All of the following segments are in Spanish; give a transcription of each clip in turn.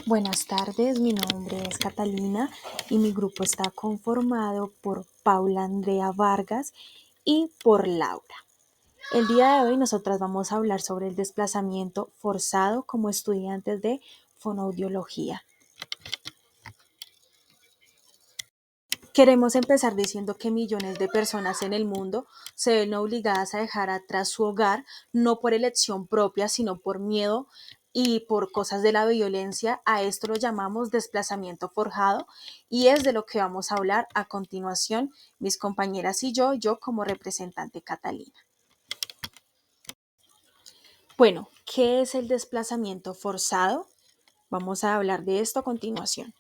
Buenas tardes, mi nombre es Catalina y mi grupo está conformado por Paula Andrea Vargas y por Laura. El día de hoy nosotras vamos a hablar sobre el desplazamiento forzado como estudiantes de fonoaudiología. Queremos empezar diciendo que millones de personas en el mundo se ven obligadas a dejar atrás su hogar, no por elección propia, sino por miedo y por cosas de la violencia. A esto lo llamamos desplazamiento forjado y es de lo que vamos a hablar a continuación mis compañeras y yo como representante Catalina. Bueno, ¿qué es el desplazamiento forzado? Vamos a hablar de esto a continuación.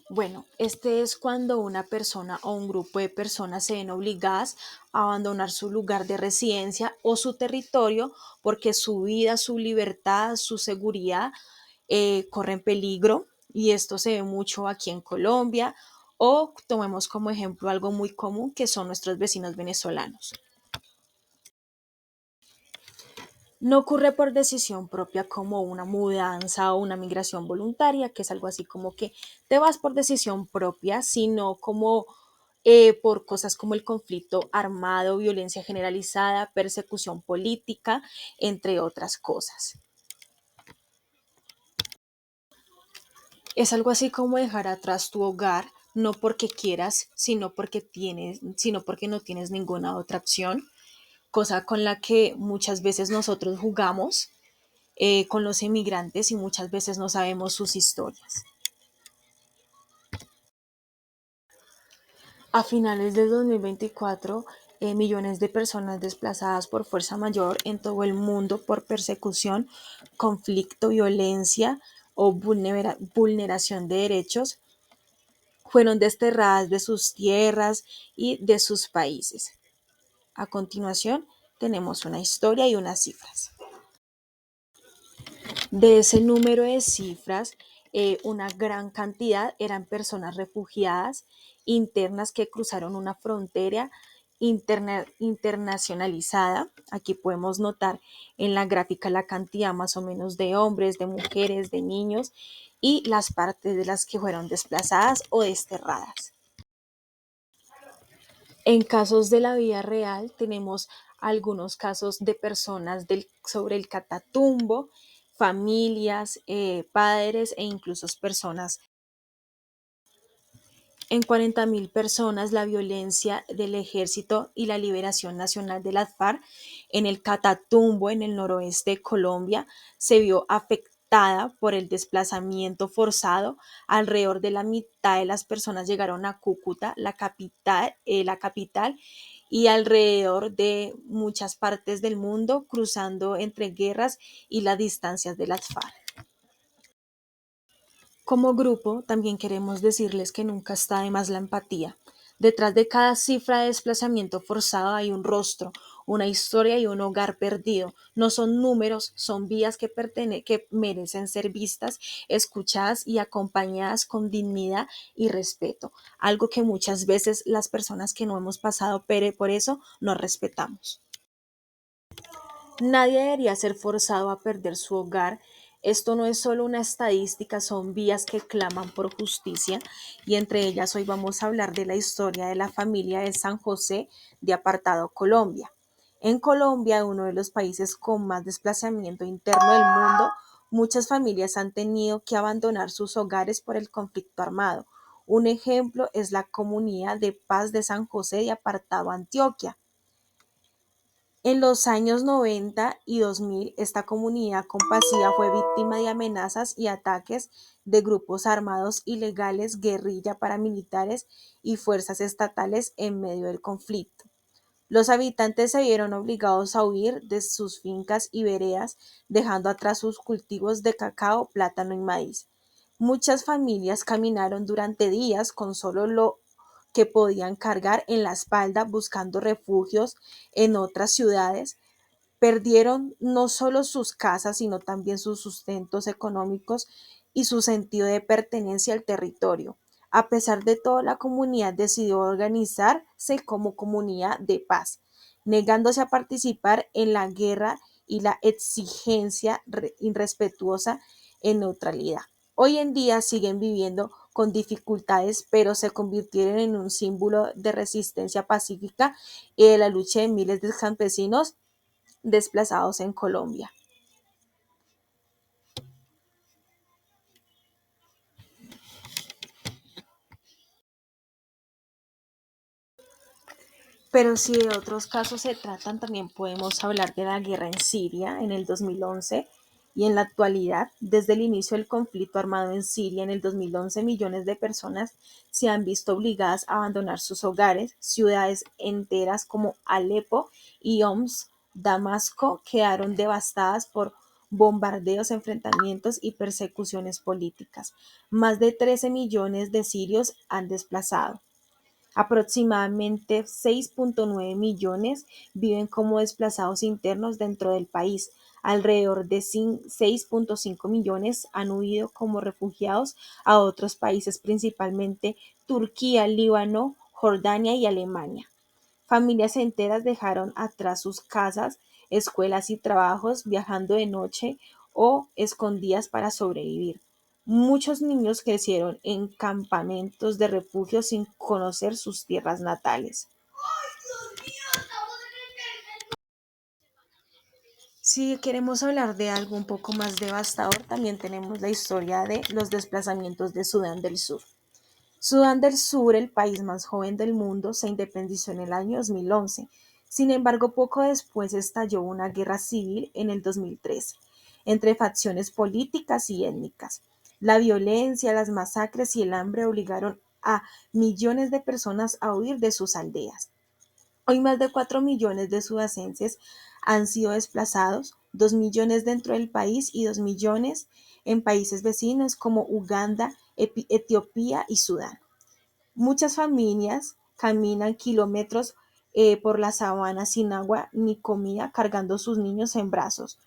Bueno, este es cuando una persona o un grupo de personas se ven obligadas a abandonar su lugar de residencia o su territorio porque su vida, su libertad, su seguridad corren peligro, y esto se ve mucho aquí en Colombia, o tomemos como ejemplo algo muy común que son nuestros vecinos venezolanos. No ocurre por decisión propia como una mudanza o una migración voluntaria, que es algo así como que te vas por decisión propia, sino como por cosas como el conflicto armado, violencia generalizada, persecución política, entre otras cosas. Es algo así como dejar atrás tu hogar, no porque quieras, sino porque no tienes ninguna otra opción, cosa con la que muchas veces nosotros jugamos con los emigrantes y muchas veces no sabemos sus historias. A finales de 2024, millones de personas desplazadas por fuerza mayor en todo el mundo por persecución, conflicto, violencia o vulneración de derechos fueron desterradas de sus tierras y de sus países. A continuación, tenemos una historia y unas cifras. De ese número de cifras, una gran cantidad eran personas refugiadas internas que cruzaron una frontera internacionalizada. Aquí podemos notar en la gráfica la cantidad más o menos de hombres, de mujeres, de niños y las partes de las que fueron desplazadas o desterradas. En casos de la vida real tenemos algunos casos de personas sobre el Catatumbo, familias, padres e incluso personas. En 40.000 personas, la violencia del ejército y la liberación nacional de las FARC en el Catatumbo, en el noroeste de Colombia, se vio afectada por el desplazamiento forzado. Alrededor de la mitad de las personas llegaron a Cúcuta, la capital, y alrededor de muchas partes del mundo, cruzando entre guerras y las distancias de las FARC. Como grupo, también queremos decirles que nunca está de más la empatía. Detrás de cada cifra de desplazamiento forzado hay un rostro, una historia y un hogar perdido. No son números, son vidas que merecen ser vistas, escuchadas y acompañadas con dignidad y respeto. Algo que muchas veces las personas que no hemos pasado por eso no respetamos. Nadie debería ser forzado a perder su hogar. Esto no es solo una estadística, son vías que claman por justicia, y entre ellas hoy vamos a hablar de la historia de la familia de San José de Apartado, Colombia. En Colombia, uno de los países con más desplazamiento interno del mundo, muchas familias han tenido que abandonar sus hogares por el conflicto armado. Un ejemplo es la comunidad de paz de San José de Apartado, Antioquia. En los años 90 y 2000, esta comunidad compasiva fue víctima de amenazas y ataques de grupos armados ilegales, guerrilla, paramilitares y fuerzas estatales en medio del conflicto. Los habitantes se vieron obligados a huir de sus fincas y veredas, dejando atrás sus cultivos de cacao, plátano y maíz. Muchas familias caminaron durante días con solo lo que podían cargar en la espalda, buscando refugios en otras ciudades. Perdieron no solo sus casas, sino también sus sustentos económicos y su sentido de pertenencia al territorio. A pesar de todo, la comunidad decidió organizarse como comunidad de paz, negándose a participar en la guerra y la exigencia irrespetuosa en neutralidad. Hoy en día siguen viviendo con dificultades, pero se convirtieron en un símbolo de resistencia pacífica y de la lucha de miles de campesinos desplazados en Colombia. Pero si de otros casos se tratan, también podemos hablar de la guerra en Siria en el 2011 y en la actualidad, desde el inicio del conflicto armado en Siria en el 2011, millones de personas se han visto obligadas a abandonar sus hogares. Ciudades enteras como Alepo y Homs, Damasco, quedaron devastadas por bombardeos, enfrentamientos y persecuciones políticas. Más de 13 millones de sirios han desplazado. Aproximadamente 6,9 millones viven como desplazados internos dentro del país. Alrededor de 6,5 millones han huido como refugiados a otros países, principalmente Turquía, Líbano, Jordania y Alemania. Familias enteras dejaron atrás sus casas, escuelas y trabajos, viajando de noche o escondidas para sobrevivir. Muchos niños crecieron en campamentos de refugio sin conocer sus tierras natales. Si queremos hablar de algo un poco más devastador, también tenemos la historia de los desplazamientos de Sudán del Sur. Sudán del Sur, el país más joven del mundo, se independizó en el año 2011. Sin embargo, poco después estalló una guerra civil en el 2013 entre facciones políticas y étnicas. La violencia, las masacres y el hambre obligaron a millones de personas a huir de sus aldeas. Hoy más de 4 millones de sudacenses han sido desplazados, 2 millones dentro del país y 2 millones en países vecinos como Uganda, Etiopía y Sudán. Muchas familias caminan kilómetros por la sabana sin agua ni comida, cargando sus niños en brazos.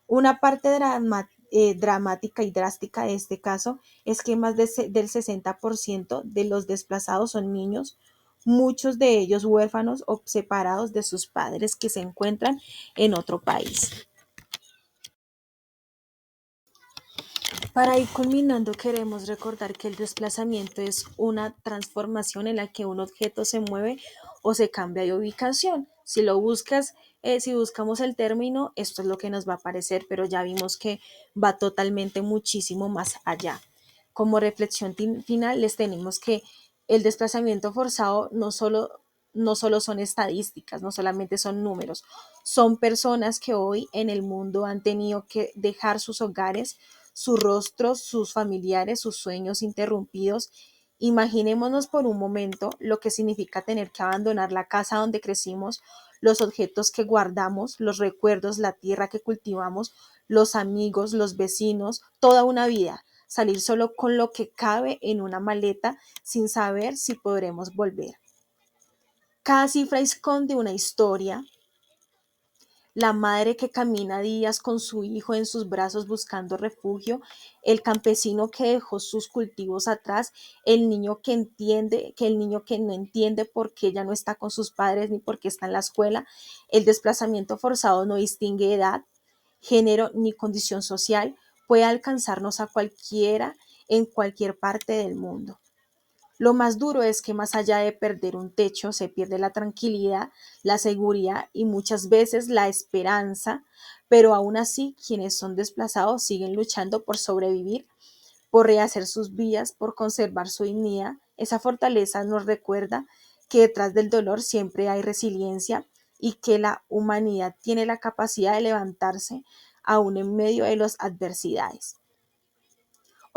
Una parte dramática y drástica de este caso es que del 60% de los desplazados son niños, muchos de ellos huérfanos o separados de sus padres que se encuentran en otro país. Para ir culminando, queremos recordar que el desplazamiento es una transformación en la que un objeto se mueve o se cambia de ubicación. Si lo buscas, si buscamos el término, esto es lo que nos va a aparecer, pero ya vimos que va totalmente muchísimo más allá. Como reflexión final, les tenemos que el desplazamiento forzado no solo son estadísticas, no solamente son números, son personas que hoy en el mundo han tenido que dejar sus hogares, sus rostros, sus familiares, sus sueños interrumpidos. Imaginémonos por un momento lo que significa tener que abandonar la casa donde crecimos, los objetos que guardamos, los recuerdos, la tierra que cultivamos, los amigos, los vecinos, toda una vida. Salir solo con lo que cabe en una maleta sin saber si podremos volver. Cada cifra esconde una historia, la madre que camina días con su hijo en sus brazos buscando refugio, el campesino que dejó sus cultivos atrás, el niño que no entiende por qué ya no está con sus padres ni por qué está en la escuela. El desplazamiento forzado no distingue edad, género ni condición social, puede alcanzarnos a cualquiera en cualquier parte del mundo. Lo más duro es que más allá de perder un techo, se pierde la tranquilidad, la seguridad y muchas veces la esperanza, pero aún así quienes son desplazados siguen luchando por sobrevivir, por rehacer sus vidas, por conservar su dignidad. Esa fortaleza nos recuerda que detrás del dolor siempre hay resiliencia y que la humanidad tiene la capacidad de levantarse aún en medio de las adversidades.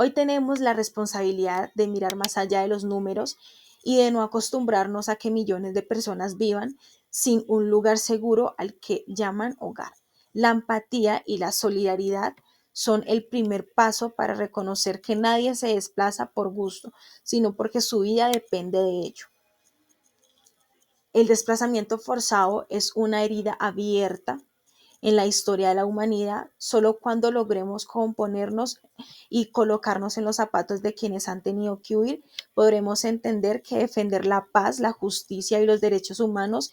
Hoy tenemos la responsabilidad de mirar más allá de los números y de no acostumbrarnos a que millones de personas vivan sin un lugar seguro al que llaman hogar. La empatía y la solidaridad son el primer paso para reconocer que nadie se desplaza por gusto, sino porque su vida depende de ello. El desplazamiento forzado es una herida abierta en la historia de la humanidad. Solo cuando logremos componernos y colocarnos en los zapatos de quienes han tenido que huir, podremos entender que defender la paz, la justicia y los derechos humanos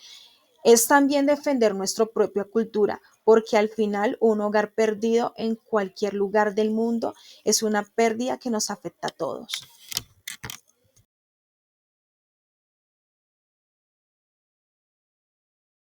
Es también defender nuestra propia cultura, porque al final un hogar perdido en cualquier lugar del mundo es una pérdida que nos afecta a todos.